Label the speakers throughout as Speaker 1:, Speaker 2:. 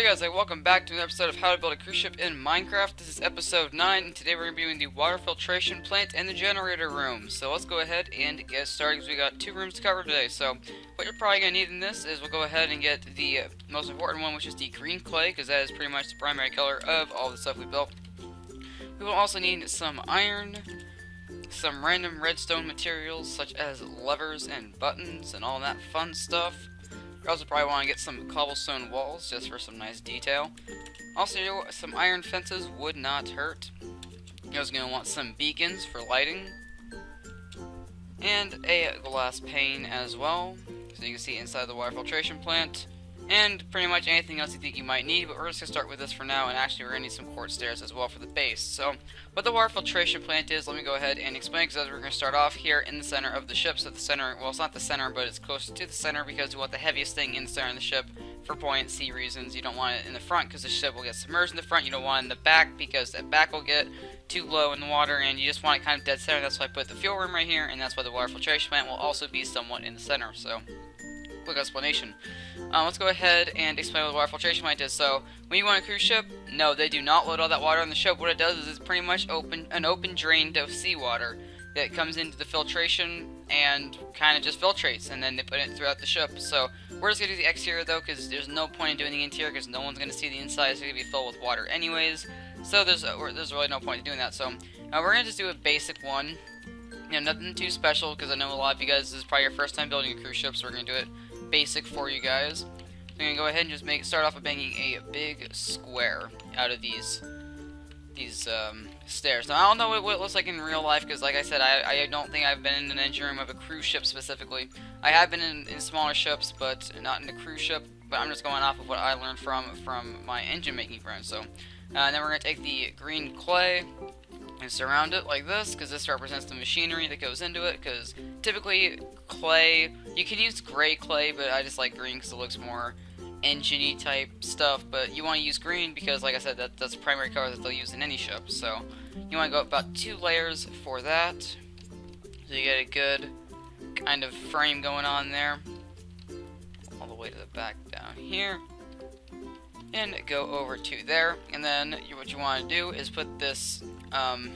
Speaker 1: guys, welcome back to an episode of How to Build a Cruise Ship in Minecraft. This is episode 9, and today we're going to be doing the water filtration plant and the generator room. So let's go ahead and get started, because we got 2 rooms to cover today. So what you're probably going to need in this is we'll go ahead and get the most important one, which is the green clay, because that is pretty much the primary color of all the stuff we built. We will also need some iron, some random redstone materials such as levers and buttons and all that fun stuff. You also probably want to get some cobblestone walls just for some nice detail. Also, some iron fences would not hurt. You're also going to want some beacons for lighting. And a glass pane as well, so you can see inside the water filtration plant. And pretty much anything else you think you might need, but we're just going to start with this for now, and actually we're going to need some quartz stairs as well for the base. So, what the water filtration plant is, let me go ahead and explain, because we're going to start off here in the center of the ship. So the center, well, it's not the center, but it's close to the center, because you want the heaviest thing in the center of the ship for buoyancy reasons. You don't want it in the front, because the ship will get submerged in the front. You don't want it in the back, because that back will get too low in the water, and you just want it kind of dead center. That's why I put the fuel room right here, and that's why the water filtration plant will also be somewhat in the center. So, quick explanation. Let's go ahead and explain what the water filtration plant is. So, when you want a cruise ship, no, they do not load all that water on the ship. What it does is it's pretty much an open drain of seawater that comes into the filtration and kind of just filtrates, and then they put it throughout the ship. So, we're just going to do the exterior though, because there's no point in doing the interior, because no one's going to see the inside. It's going to be filled with water anyways. So, there's really no point in doing that. So, we're going to just do a basic one. You know, nothing too special, because I know a lot of you guys, this is probably your first time building a cruise ship, so we're going to do it basic for you guys. I'm going to go ahead and just start off by making a big square out of these stairs. Now, I don't know what it looks like in real life, because like I said, I don't think I've been in an engine room of a cruise ship specifically. I have been in smaller ships, but not in a cruise ship. But I'm just going off of what I learned from my engine making friends. So, and then we're going to take the green clay and surround it like this, because this represents the machinery that goes into it. Because typically clay, you can use gray clay, but I just like green because it looks more engine-y type stuff. But you want to use green because, like I said, that's the primary color that they'll use in any ship. So you want to go about 2 layers for that, so you get a good kind of frame going on there, all the way to the back down here. And go over to there, and then what you want to do is put this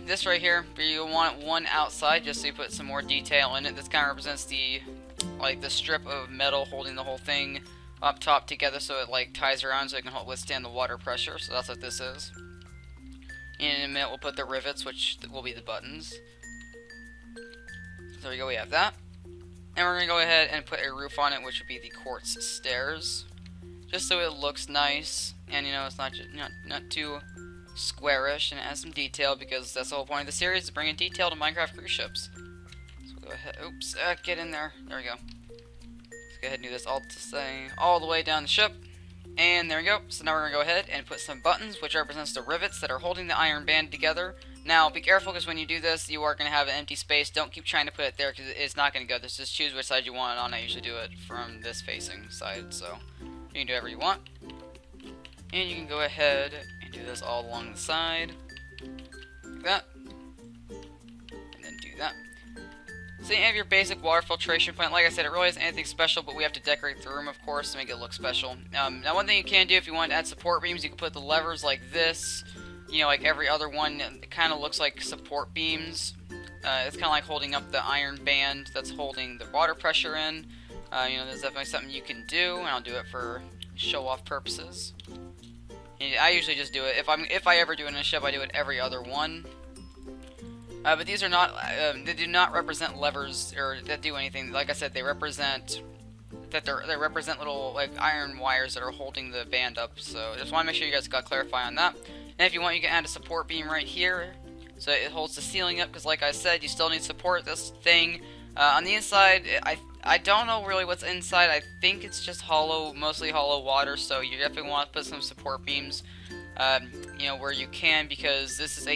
Speaker 1: this right here, but you want one outside just so you put some more detail in it. This kind of represents the strip of metal holding the whole thing up top together, so it ties around so it can withstand the water pressure. So that's what this is. In a minute we'll put the rivets, which will be the buttons. So there we go, we have that. And we're going to go ahead and put a roof on it, which would be the quartz stairs, just so it looks nice, and you know, it's not too squarish, and it has some detail, because that's the whole point of the series, is bringing detail to Minecraft cruise ships. So we'll go ahead, oops, get in there, there we go. Let's go ahead and do this all the way down the ship, and there we go. So now we're going to go ahead and put some buttons, which represents the rivets that are holding the iron band together. Now, be careful, because when you do this, you are going to have an empty space. Don't keep trying to put it there, because it's not going to go. Just choose which side you want it on. I usually do it from this facing side, so you can do whatever you want. And you can go ahead and do this all along the side, like that, and then do that. So you have your basic water filtration plant. Like I said, it really isn't anything special, but we have to decorate the room, of course, to make it look special. Now, one thing you can do if you want to add support beams, you can put the levers like this. You know, like every other one, it kind of looks like support beams. It's kind of like holding up the iron band that's holding the water pressure in. You know, there's definitely something you can do, and I'll do it for show-off purposes. And I usually just do it if I ever do it in a ship. I do it every other one. But these are not they do not represent levers or that do anything. Like I said, they represent little iron wires that are holding the band up. So just want to make sure you guys got clarify on that. And if you want, you can add a support beam right here, so it holds the ceiling up. Because like I said, you still need support. This thing on the inside, I don't know really what's inside. I think it's just hollow, mostly hollow water, so you definitely want to put some support beams, you know, where you can, because this is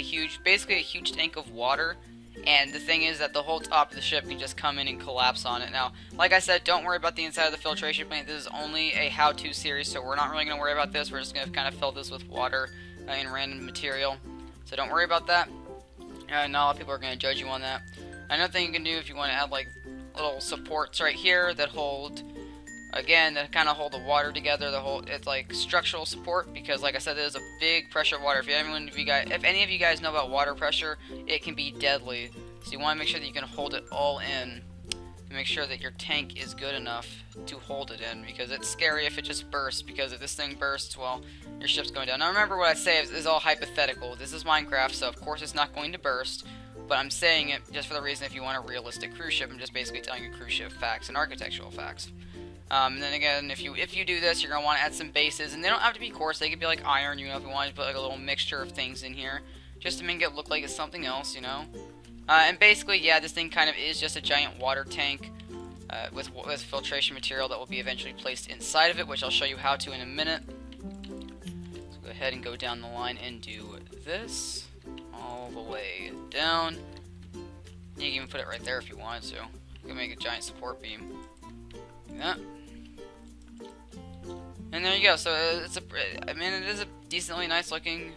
Speaker 1: basically a huge tank of water, and the thing is that the whole top of the ship can just come in and collapse on it. Now, like I said, don't worry about the inside of the filtration plant. This is only a how-to series, so we're not really going to worry about this. We're just going to kind of fill this with water and random material, so don't worry about that. Not a lot of people are going to judge you on that. Another thing you can do if you want to add little supports right here that hold Again, to kind of hold the water together, it's like structural support, because like I said, there's a big pressure of water. If any of you guys know about water pressure, it can be deadly. So you want to make sure that you can hold it all in, and make sure that your tank is good enough to hold it in, because it's scary if it just bursts, because if this thing bursts, well, your ship's going down. Now remember, what I say is all hypothetical. This is Minecraft, so of course it's not going to burst, but I'm saying it just for the reason if you want a realistic cruise ship. I'm just basically telling you cruise ship facts and architectural facts. And then again, if you do this, you're going to want to add some bases, and they don't have to be coarse. They could be like iron, you know, if you want to put like a little mixture of things in here, just to make it look like it's something else, you know. And basically, yeah, this thing kind of is just a giant water tank with filtration material that will be eventually placed inside of it, which I'll show you how to in a minute. Let's go ahead and go down the line and do this all the way down. You can even put it right there if you wanted to. You can make a giant support beam. Yeah. And there you go. So I mean, it is a decently nice looking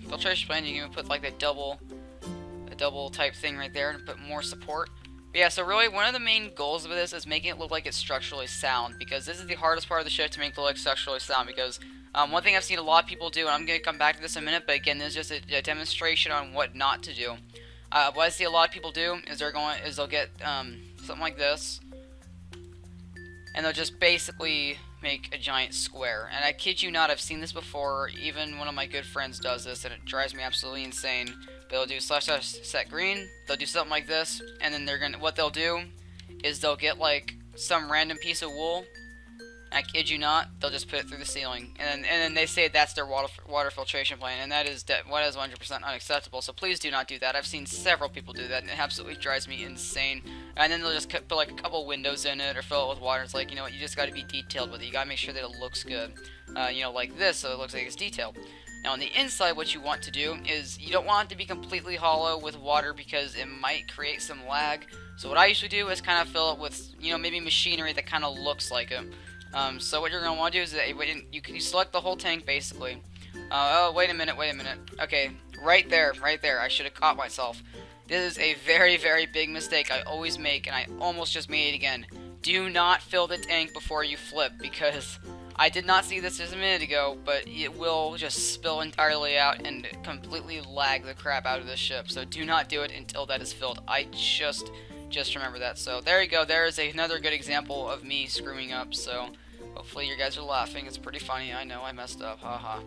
Speaker 1: filtration plant. You can even put like a double type thing right there to put more support. But yeah, so really one of the main goals of this is making it look like it's structurally sound, because this is the hardest part of the ship, to make it look like structurally sound. Because one thing I've seen a lot of people do, and I'm going to come back to this in a minute, but again, this is just a demonstration on what not to do. What I see a lot of people do is they'll get something like this, and they'll just basically make a giant square. And I kid you not, I've seen this before. Even one of my good friends does this, and it drives me absolutely insane. But they'll do /set green, they'll do something like this, and then what they'll do is they'll get like some random piece of wool, and I kid you not, they'll just put it through the ceiling, and then they say that's their water filtration plan, and that is 100% unacceptable. So please do not do that. I've seen several people do that, and it absolutely drives me insane. And then they'll just put like a couple windows in it or fill it with water. It's like, you know what, you just got to be detailed with it. You got to make sure that it looks good, you know, like this, so it looks like it's detailed. Now on the inside, what you want to do is you don't want it to be completely hollow with water, because it might create some lag. So what I usually do is kind of fill it with, you know, maybe machinery that kind of looks like it. So what you're going to want to do is that you select the whole tank basically. Oh, wait a minute. Okay, right there. I should have caught myself. This is a very, very big mistake I always make, and I almost just made it again. Do not fill the tank before you flip, because I did not see this just a minute ago, but it will just spill entirely out and completely lag the crap out of the ship. So do not do it until that is filled. I just remember that. So there you go. There is another good example of me screwing up. So hopefully you guys are laughing. It's pretty funny. I know I messed up. Haha.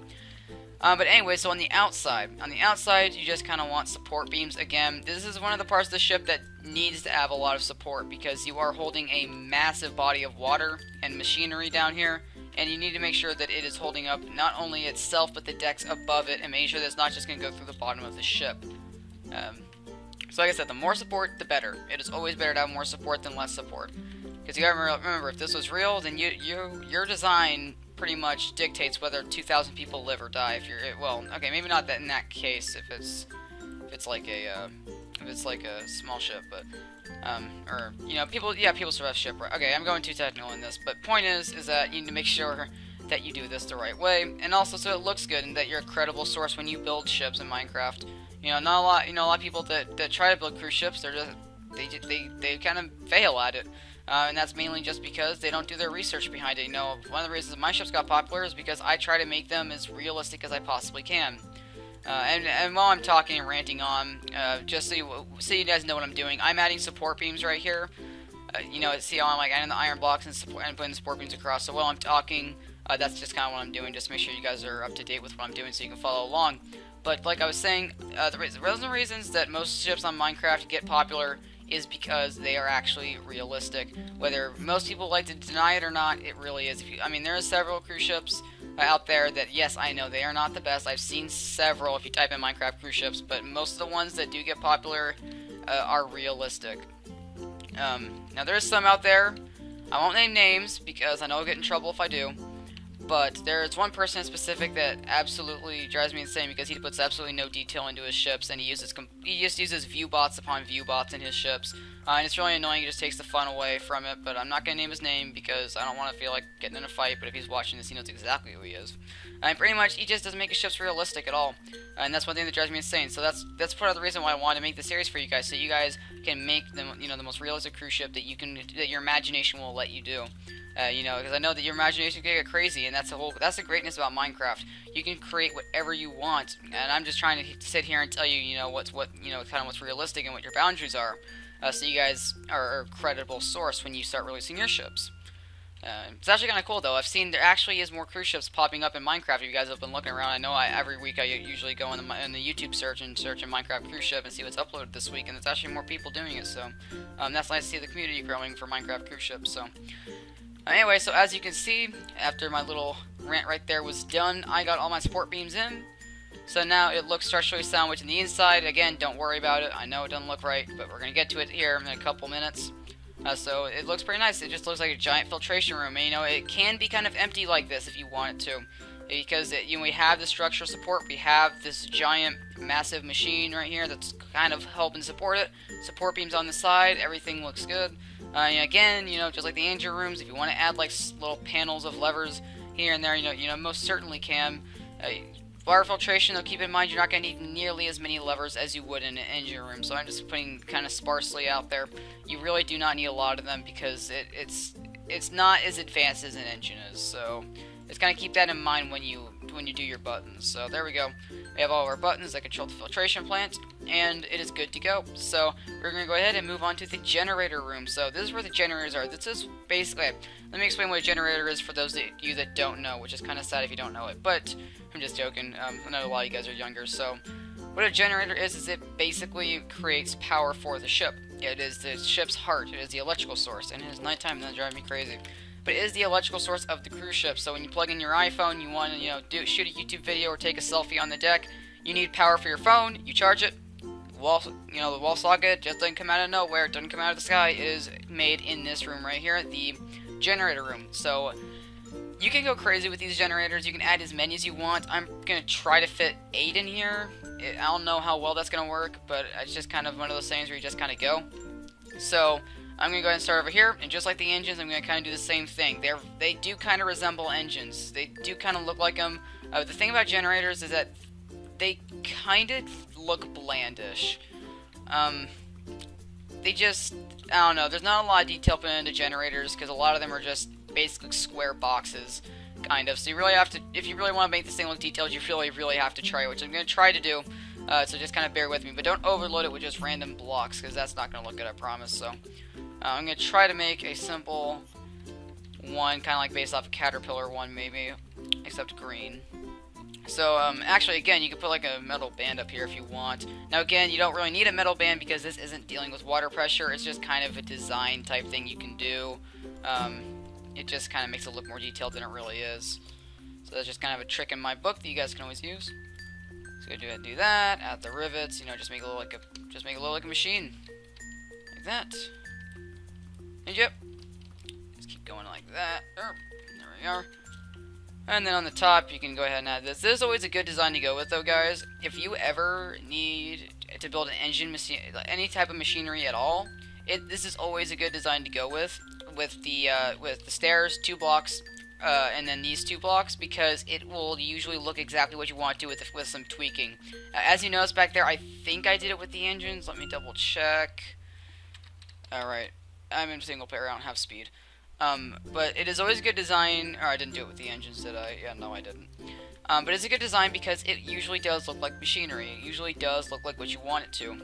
Speaker 1: But anyway, so on the outside, you just kind of want support beams. Again, this is one of the parts of the ship that needs to have a lot of support, because you are holding a massive body of water and machinery down here, and you need to make sure that it is holding up not only itself, but the decks above it, and make sure that it's not just going to go through the bottom of the ship. So like I said, the more support, the better. It is always better to have more support than less support. Because you gotta remember, if this was real, then your design pretty much dictates whether 2,000 people live or die. If you're, well, okay, maybe not that in that case, if it's like a small ship, but or you know, people survive shipwreck. Okay, I'm going too technical in this, but point is that you need to make sure that you do this the right way, and also so it looks good and that you're a credible source when you build ships in Minecraft. You know, not a lot. You know, a lot of people that try to build cruise ships, they kind of fail at it. And that's mainly just because they don't do their research behind it. You know, one of the reasons my ships got popular is because I try to make them as realistic as I possibly can. And while I'm talking and ranting on, just so you guys know what I'm doing, I'm adding support beams right here. You know, see how I'm like adding the iron blocks and putting the support beams across. So while I'm talking, that's just kind of what I'm doing, just to make sure you guys are up to date with what I'm doing so you can follow along. But like I was saying, the reasons that most ships on Minecraft get popular is because they are actually realistic. Whether most people like to deny it or not, it really is. I mean, there are several cruise ships out there that, yes, I know they are not the best. I've seen several if you type in Minecraft cruise ships, but most of the ones that do get popular are realistic. Now, there's some out there. I won't name names because I know I'll get in trouble if I do. But there's one person in specific that absolutely drives me insane because he puts absolutely no detail into his ships, and he just uses view bots upon view bots in his ships, And it's really annoying, it just takes the fun away from it, but I'm not going to name his name because I don't want to feel like getting in a fight, but if he's watching this, he knows exactly who he is. And pretty much, he just doesn't make his ships realistic at all. And that's one thing that drives me insane. So that's part of the reason why I wanted to make the series for you guys, so you guys can make them, the most realistic cruise ship that that your imagination will let you do. Because I know that your imagination can get crazy, and that's the greatness about Minecraft. You can create whatever you want, and I'm just trying to sit here and tell you, what's realistic and what your boundaries are, so you guys are a credible source when you start releasing your ships. It's actually kind of cool, though. I've seen there actually is more cruise ships popping up in Minecraft. If you guys have been looking around, I know every week I usually go in the YouTube search and search a Minecraft cruise ship and see what's uploaded this week, and there's actually more people doing it. So that's nice to see the community growing for Minecraft cruise ships. So. Anyway, so as you can see, after my little rant right there was done, I got all my support beams in. So now it looks structurally sound, which in the inside, again, don't worry about it. I know it doesn't look right, but we're going to get to it here in a couple minutes. So it looks pretty nice. It just looks like a giant filtration room. And, it can be kind of empty like this if you want it to. Because we have the structural support, we have this giant, massive machine right here that's kind of helping support it. Support beams on the side, everything looks good. Again, just like the engine rooms, if you want to add like little panels of levers here and there, most certainly can. Water filtration, though, keep in mind you're not going to need nearly as many levers as you would in an engine room, so I'm just putting kind of sparsely out there. You really do not need a lot of them because it's not as advanced as an engine is, so just kind of keep that in mind when you do your buttons. So there we go. We have all of our buttons that control the filtration plant, and it is good to go. So we're going to go ahead and move on to the generator room. So this is where the generators are. This is basically, let me explain what a generator is for those of you that don't know, which is kind of sad if you don't know it, but I'm just joking. I know a lot of you guys are younger. So what a generator is it basically creates power for the ship. It is the ship's heart. It is the electrical source, and it is nighttime, and that's driving me crazy. But it is the electrical source of the cruise ship. So when you plug in your iPhone, you want to shoot a YouTube video or take a selfie on the deck, you need power for your phone. You charge it. The wall socket just doesn't come out of nowhere. It doesn't come out of the sky. It is made in this room right here, the generator room. So you can go crazy with these generators. You can add as many as you want. I'm gonna try to fit 8 in here. I don't know how well that's gonna work, but it's just kind of one of those things where you just kind of go. So I'm going to go ahead and start over here, and just like the engines, I'm going to kind of do the same thing. They do kind of resemble engines. They do kind of look like them. The thing about generators is that they kind of look blandish. They just, I don't know, there's not a lot of detail put into generators, because a lot of them are just basically square boxes, kind of. So you really have to, if you really want to make this thing look detailed, you really have to try it, which I'm going to try to do. So just kind of bear with me, but don't overload it with just random blocks, because that's not going to look good, I promise. So I'm going to try to make a simple one, kind of like based off a caterpillar one, maybe, except green. So, actually, again, you can put like a metal band up here if you want. Now, again, you don't really need a metal band because this isn't dealing with water pressure. It's just kind of a design type thing you can do. It just kind of makes it look more detailed than it really is. So that's just kind of a trick in my book that you guys can always use. So go ahead and do that. Add the rivets. Just make it look like a machine, like that. And yep, just keep going like that. There we are. And then on the top, you can go ahead and add this. This is always a good design to go with, though, guys. If you ever need to build an engine, any type of machinery at all, this is always a good design to go with the stairs, 2 blocks, and then these 2 blocks, because it will usually look exactly what you want to with some tweaking. As you notice back there, I think I did it with the engines. Let me double check. Alright, I'm in single player, I don't have speed. But it is always a good design, or I didn't do it with the engines, did I? Yeah, no I didn't. But it's a good design because it usually does look like machinery. It usually does look like what you want it to.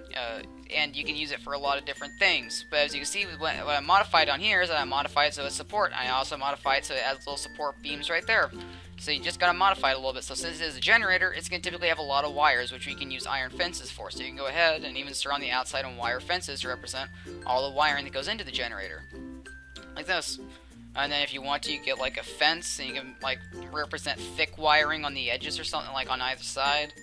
Speaker 1: And you can use it for a lot of different things. But as you can see, what I modified on here is that I modified it so it's support. I also modified it so it has little support beams right there. So you just gotta modify it a little bit. So since it is a generator, it's gonna typically have a lot of wires, which we can use iron fences for. So you can go ahead and even surround the outside on wire fences to represent all the wiring that goes into the generator. Like this. And then if you want to, you get like a fence, and you can like represent thick wiring on the edges or something, like on either side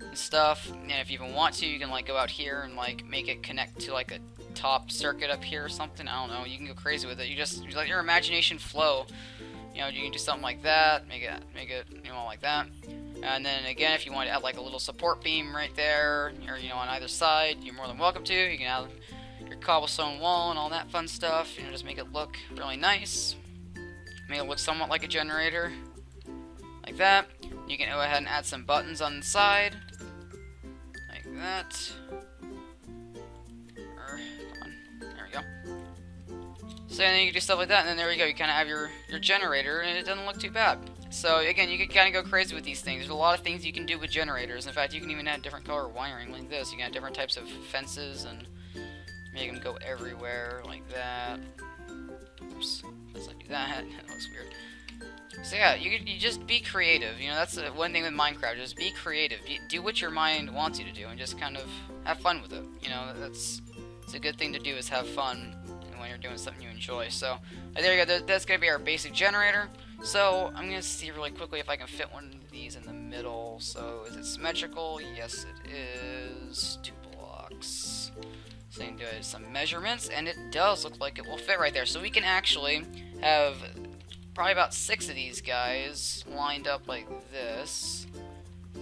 Speaker 1: and stuff. And if you even want to, you can like go out here and like make it connect to like a top circuit up here or something. I don't know. You can go crazy with it. You let your imagination flow. You can do something like that. Make it like that. And then again, if you want to add like a little support beam right there, or on either side, you're more than welcome to. You can add your cobblestone wall and all that fun stuff. You know, just make it look really nice. Make it look somewhat like a generator, like that. You can go ahead and add some buttons on the side, like that. Come on, there we go. So then you can do stuff like that, and then there you go. You kind of have your generator, and it doesn't look too bad. So again, you can kind of go crazy with these things. There's a lot of things you can do with generators. In fact, you can even add different color wiring like this. You can add different types of fences and make them go everywhere like that. Oops, let's not do that. That looks weird. So yeah, you just be creative. You know, that's one thing with Minecraft. Just be creative. Do what your mind wants you to do, and just kind of have fun with it. You know, it's a good thing to do, is have fun when you're doing something you enjoy. So there you go. That's gonna be our basic generator. So I'm gonna see really quickly if I can fit one of these in the middle. So is it symmetrical? Yes, it is. 2 blocks. So you can do some measurements, and it does look like it will fit right there. So we can actually have probably about 6 of these guys lined up like this.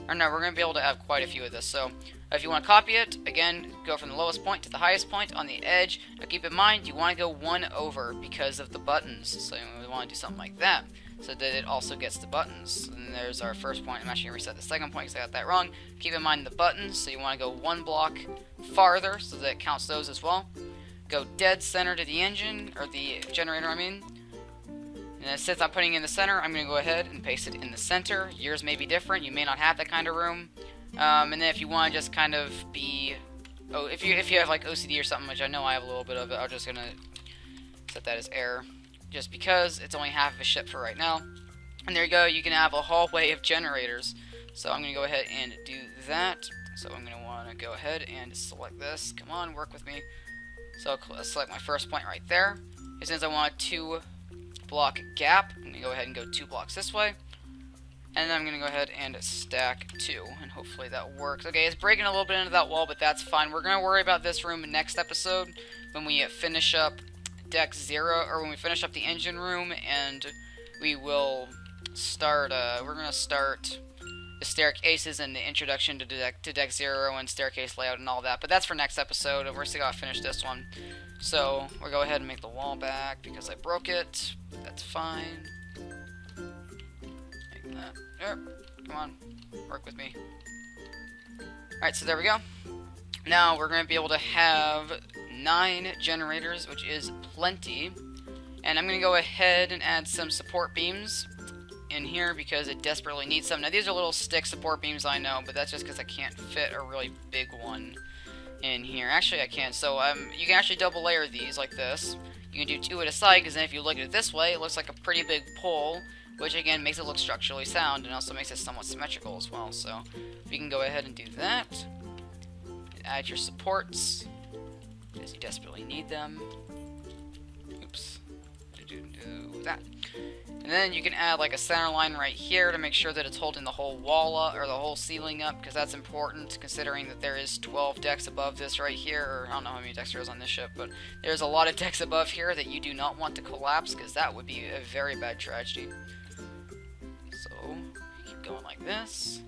Speaker 1: Or no, we're going to be able to have quite a few of this. So if you want to copy it, again, go from the lowest point to the highest point on the edge. Now keep in mind, you want to go 1 over because of the buttons. So we want to do something like that, so that it also gets the buttons. And there's our first point. I'm actually going to reset the second point because I got that wrong. Keep in mind the buttons, so you want to go 1 block farther so that it counts those as well. Go dead center to the engine, or the generator, I mean. And then since I'm putting it in the center, I'm going to go ahead and paste it in the center. Yours may be different. You may not have that kind of room. And then if you want to just kind of be... Oh, if you have like OCD or something, which I know I have a little bit of it, I'm just going to set that as error. Just because it's only half of a ship for right now. And there you go. You can have a hallway of generators. So I'm going to go ahead and do that. So I'm going to want to go ahead and select this. Come on, work with me. So I'll select my first point right there. And since I want a 2 block gap, I'm going to go ahead and go 2 blocks this way. And then I'm going to go ahead and stack 2, and hopefully that works. Okay, it's breaking a little bit into that wall, but that's fine. We're going to worry about this room next episode when we finish up deck 0, or when we finish up the engine room, and we will start, we're going to start the staircases and the introduction to deck 0 and staircase layout and all that. But that's for next episode. We're still going to finish this one. So we'll go ahead and make the wall back because I broke it. That's fine. Make that. Yep. Come on. Work with me. Alright, so there we go. Now we're going to be able to have 9 generators, which is plenty. And I'm going to go ahead and add some support beams in here because it desperately needs some. Now these are little stick support beams, I know, but that's just because I can't fit a really big one in here. Actually, I can. So you can actually double layer these like this. You can do 2 at a side, because then if you look at it this way, it looks like a pretty big pole, which again makes it look structurally sound and also makes it somewhat symmetrical as well. So we can go ahead and do that. Add your supports because you desperately need them. Oops. Do that. And then you can add like a center line right here to make sure that it's holding the whole wall up, or the whole ceiling up, because that's important considering that there is 12 decks above this right here, or I don't know how many decks there is on this ship, but there's a lot of decks above here that you do not want to collapse, because that would be a very bad tragedy. So keep going like this.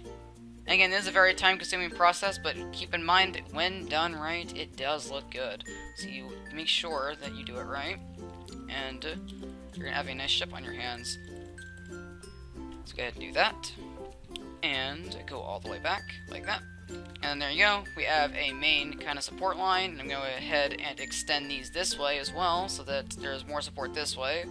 Speaker 1: And again, this is a very time-consuming process, but keep in mind that when done right, it does look good. So you make sure that you do it right, and you're going to have a nice ship on your hands. Let's go ahead and do that. And go all the way back, like that. And there you go. We have a main kind of support line. And I'm going to go ahead and extend these this way as well, so that there's more support this way.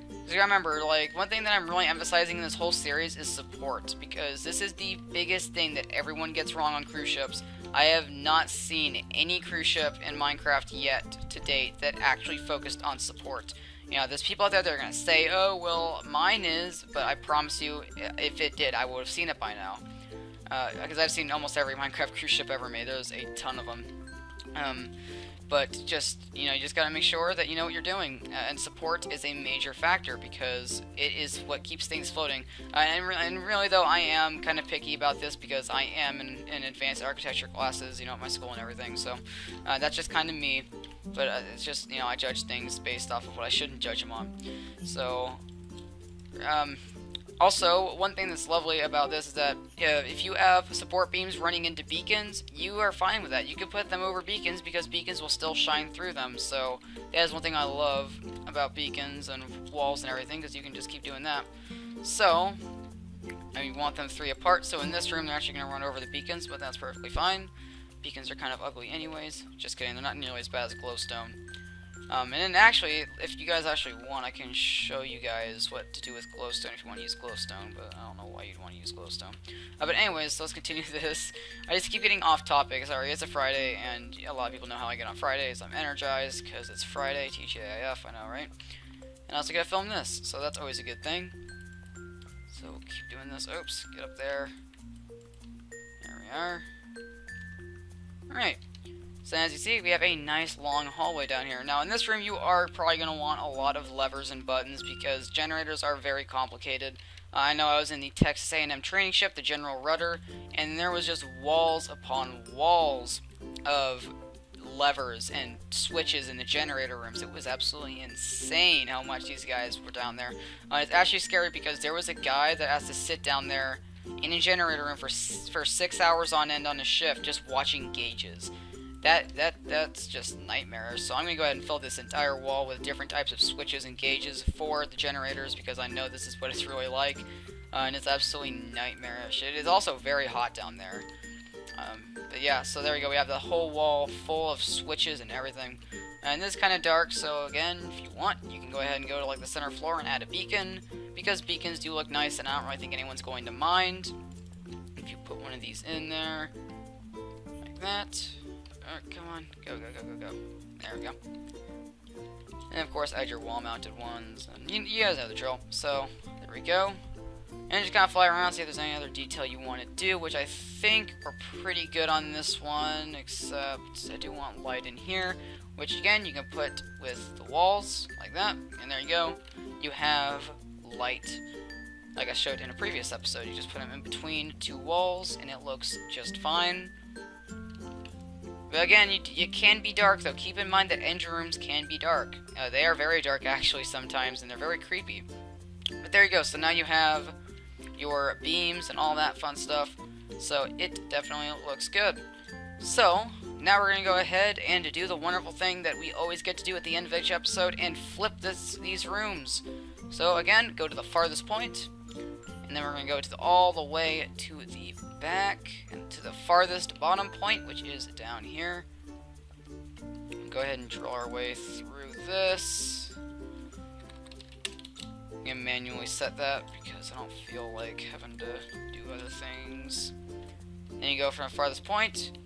Speaker 1: Because you gotta remember, like, one thing that I'm really emphasizing in this whole series is support. Because this is the biggest thing that everyone gets wrong on cruise ships. I have not seen any cruise ship in Minecraft yet to date that actually focused on support. You know, there's people out there that are going to say, oh, well, mine is, but I promise you, if it did, I would have seen it by now. Because I've seen almost every Minecraft cruise ship ever made. There's a ton of them. But just, you know, you just got to make sure that you know what you're doing. And support is a major factor because it is what keeps things floating. And really, though, I am kind of picky about this because I am in advanced architecture classes, you know, at my school and everything. So that's just kind of me. But it's just, you know, I judge things based off of what I shouldn't judge them on. So, Also, one thing that's lovely about this is that if you have support beams running into beacons, you are fine with that. You can put them over beacons because beacons will still shine through them. So that is one thing I love about beacons and walls and everything, because you can just keep doing that. So, I want them 3 apart. So in this room, they're actually going to run over the beacons, but that's perfectly fine. Beacons are kind of ugly anyways. Just kidding, they're not nearly as bad as glowstone. And then actually, if you guys actually want, I can show you guys what to do with glowstone if you want to use glowstone, but I don't know why you'd want to use glowstone. But anyways, so let's continue this. I just keep getting off topic. Sorry, it's a Friday, and a lot of people know how I get on Fridays. I'm energized because it's Friday, TGIF, I know, right? And I also gotta film this, so that's always a good thing. So we'll keep doing this. Oops, get up there. There we are. Alright. So as you see, we have a nice long hallway down here. Now in this room you are probably going to want a lot of levers and buttons because generators are very complicated. I know I was in the Texas A&M training ship, the General Rudder, and there was just walls upon walls of levers and switches in the generator rooms. It was absolutely insane how much these guys were down there. It's actually scary because there was a guy that has to sit down there in a generator room for 6 hours on end on a shift just watching gauges. That's just nightmarish. So I'm going to go ahead and fill this entire wall with different types of switches and gauges for the generators because I know this is what it's really like. And it's absolutely nightmarish. It is also very hot down there. But yeah, so there we go. We have the whole wall full of switches and everything. And this is kind of dark, so again, if you want, you can go ahead and go to like the center floor and add a beacon. Because beacons do look nice and I don't really think anyone's going to mind. If you put one of these in there, like that. Come on, go. There we go. And of course, add your wall-mounted ones. And you guys know the drill. So there we go. And just kind of fly around, see if there's any other detail you want to do, which I think are pretty good on this one. Except I do want light in here, which again you can put with the walls like that. And there you go. You have light. Like I showed in a previous episode, you just put them in between 2 walls, and it looks just fine. But again, you can be dark, though. Keep in mind that engine rooms can be dark. They are very dark, actually, sometimes, and they're very creepy. But there you go. So now you have your beams and all that fun stuff. So it definitely looks good. So now we're going to go ahead and do the wonderful thing that we always get to do at the end of each episode and flip these rooms. So again, go to the farthest point, and then we're going to go to all the way to the back and to the farthest bottom point, which is down here. Go ahead and drill our way through this. I'm gonna manually set that because I don't feel like having to do other things. Then you go from the farthest point,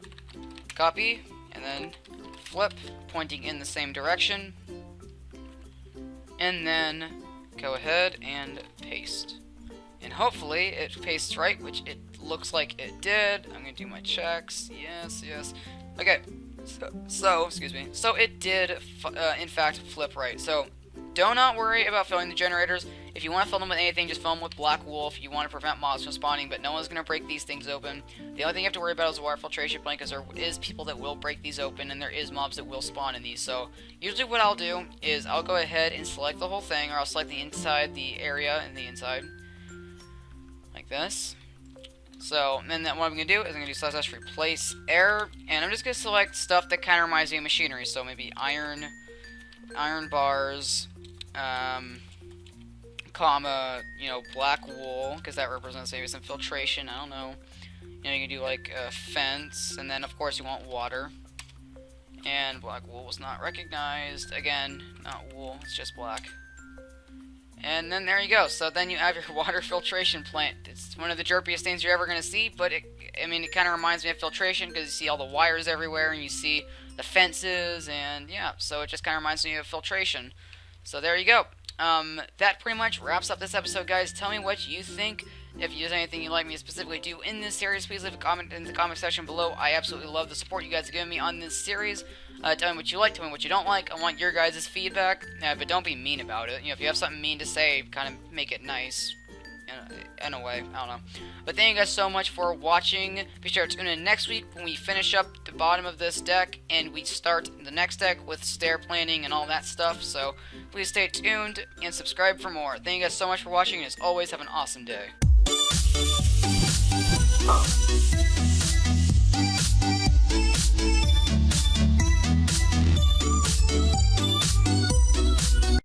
Speaker 1: copy, and then flip, pointing in the same direction. And then go ahead and paste. And hopefully it pastes right, which it looks like it did. I'm going to do my checks. Yes. Okay. So excuse me. So it did, in fact, flip right. So do not worry about filling the generators. If you want to fill them with anything, just fill them with black wool if you want to prevent mobs from spawning, but no one's going to break these things open. The only thing you have to worry about is the water filtration plant, because there is people that will break these open, and there is mobs that will spawn in these. So usually what I'll do is I'll go ahead and select the whole thing, or I'll select the inside, the area, and the inside. Like this. So, and then what I'm going to do is I'm going to do / replace air, and I'm just going to select stuff that kind of reminds me of machinery. So maybe iron bars, comma, black wool, because that represents maybe some filtration, I don't know. You can do like a fence, and then of course you want water. And black wool was not recognized. Again, not wool, it's just black. And then there you go. So then you have your water filtration plant. It's one of the jerpiest things you're ever going to see, but it kind of reminds me of filtration because you see all the wires everywhere and you see the fences, and yeah, so it just kind of reminds me of filtration. So there you go. That pretty much wraps up this episode, guys. Tell me what you think. If there's anything you'd like me to specifically do in this series, please leave a comment in the comment section below. I absolutely love the support you guys have given me on this series. Tell me what you like, tell me what you don't like. I want your guys' feedback, but don't be mean about it. If you have something mean to say, kind of make it nice. in a way. I don't know. But thank you guys so much for watching. Be sure to tune in next week when we finish up the bottom of this deck and we start the next deck with stair planning and all that stuff. So please stay tuned and subscribe for more. Thank you guys so much for watching, and as always, have an awesome day.